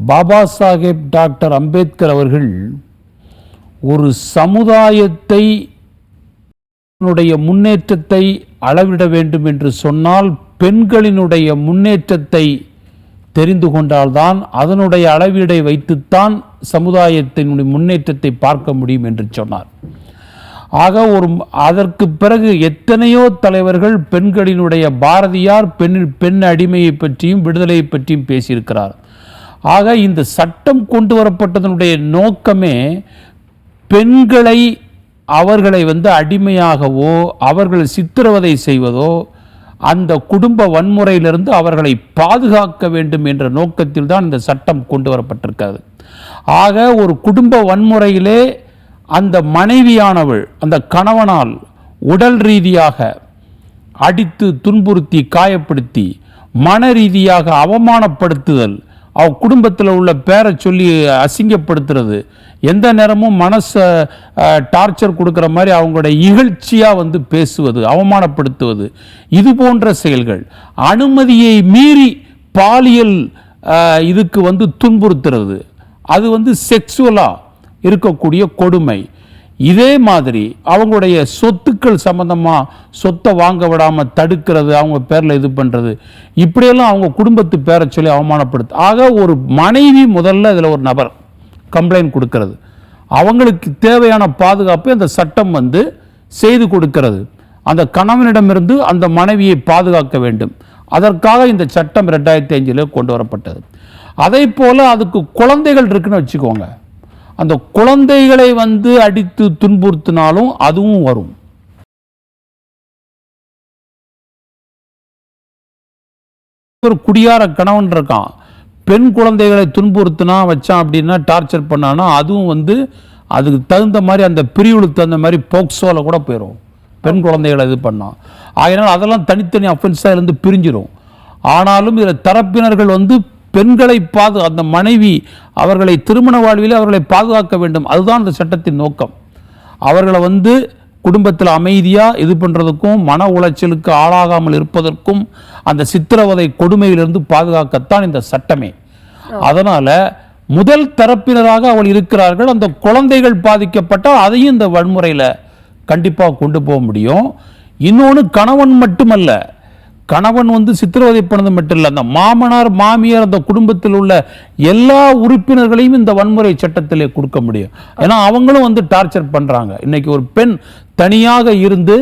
Baba Saheb doctor Ambedkar அவர்கள் ஒரு சமுதாயத்தை முன்னேற்றத்தை அளவிட வேண்டும் என்று சொன்னால் பெண்களினுடைய முன்னேற்றத்தை தெரிந்து கொண்டால்தான் அதனுடைய அளவீடை வைத்துத்தான் சமுதாயத்தினுடைய முன்னேற்றத்தை பார்க்க முடியும் என்று சொன்னார். ஆக அதற்கு பிறகு எத்தனையோ தலைவர்கள் பெண்களினுடைய பாரதியார் பெண் அடிமையை பற்றியும் விடுதலையை பற்றியும் பேசியிருக்கிறார். ஆக இந்த சட்டம் கொண்டு வரப்பட்டதனுடைய நோக்கமே பெண்களை அவர்களை அடிமையாகவோ அவர்கள் சித்திரவதை செய்வதோ அந்த குடும்ப வன்முறையிலிருந்து அவர்களை பாதுகாக்க வேண்டும் என்ற நோக்கத்தில் தான் இந்த சட்டம் கொண்டு வரப்பட்டிருக்கிறது. ஆக ஒரு குடும்ப வன்முறையிலே அந்த மனைவியானவள் அந்த கணவனால் உடல் ரீதியாக அடித்து துன்புறுத்தி காயப்படுத்தி மன ரீதியாக அவமானப்படுத்துதல், அவ குடும்பத்தில் உள்ள பேரை சொல்லி அசிங்கப்படுத்துறது, எந்த நேரமும் மனசை டார்ச்சர் கொடுக்குற மாதிரி அவங்களுடைய இகழ்ச்சியாக பேசுவது, அவமானப்படுத்துவது, இது போன்ற செயல்கள், அனுமதியை மீறி பாலியல் இதுக்கு துன்புறுத்துறது, அது செக்ஸுவலாக இருக்கக்கூடிய கொடுமை. இதே மாதிரி அவங்களுடைய சொத்துக்கள் சம்பந்தமாக சொத்தை வாங்க விடாமல் தடுக்கிறது, அவங்க பேரில் இது பண்ணுறது, இப்படியெல்லாம் அவங்க குடும்பத்து பேரை சொல்லி அவமானப்படுத்து. ஆக ஒரு மனைவி முதல்ல இதில் ஒரு நபர் கம்ப்ளைண்ட் கொடுக்கிறது, அவங்களுக்கு தேவையான பாதுகாப்பை அந்த சட்டம் செய்து கொடுக்கிறது. அந்த கணவனிடமிருந்து அந்த மனைவியை பாதுகாக்க வேண்டும். அதற்காக இந்த சட்டம் 2005 கொண்டு வரப்பட்டது. அதே போல் அதுக்கு குழந்தைகள் இருக்குன்னு வச்சுக்கோங்க, அந்த குழந்தைகளை அடித்து துன்புறுத்தினாலும் அதுவும் வரும். ஒரு குடியார கணவன் இருக்கான், பெண் குழந்தைகளை துன்புறுத்தினா வச்சான் அப்படின்னா டார்ச்சர் பண்ணானா அதுவும் அதுக்கு தகுந்த மாதிரி அந்த பிரிவுகளுக்கு தகுந்த மாதிரி போக்சோல கூட போயிடும். பெண் குழந்தைகளை இது பண்ணான். அதனால் அதெல்லாம் தனித்தனி அஃபென்ஸாக இருந்து பிரிஞ்சிடும். ஆனாலும் இதில் தரப்பினர்கள் பெண்களை அந்த மனைவி அவர்களை திருமண வாழ்வில் அவர்களை பாதுகாக்க வேண்டும். அதுதான் அந்த சட்டத்தின் நோக்கம். அவர்களை குடும்பத்தில் அமைதியாக இது பண்ணுறதுக்கும் மன உளைச்சலுக்கு ஆளாகாமல் இருப்பதற்கும் அந்த சித்திரவதை கொடுமையிலிருந்து பாதுகாக்கத்தான் இந்த சட்டமே. அதனால் முதல் தரப்பினராக அவள் இருக்கிறார்கள். அந்த குழந்தைகள் பாதிக்கப்பட்டால் அதையும் இந்த வன்முறையில் கண்டிப்பாக கொண்டு போக முடியும். இன்னொன்று, கணவன் மட்டுமல்ல, கணவன் சித்திரவதை பண்ணது மட்டும் இல்லை, அந்த மாமனார் மாமியார் அந்த குடும்பத்தில் உள்ள எல்லா உறுப்பினர்களையும் இந்த வன்முறை சட்டத்திலே கொடுக்க முடியும். ஏன்னா அவங்களும் டார்ச்சர் பண்ணுறாங்க. இன்னைக்கு ஒரு பெண் தனியாக இருந்து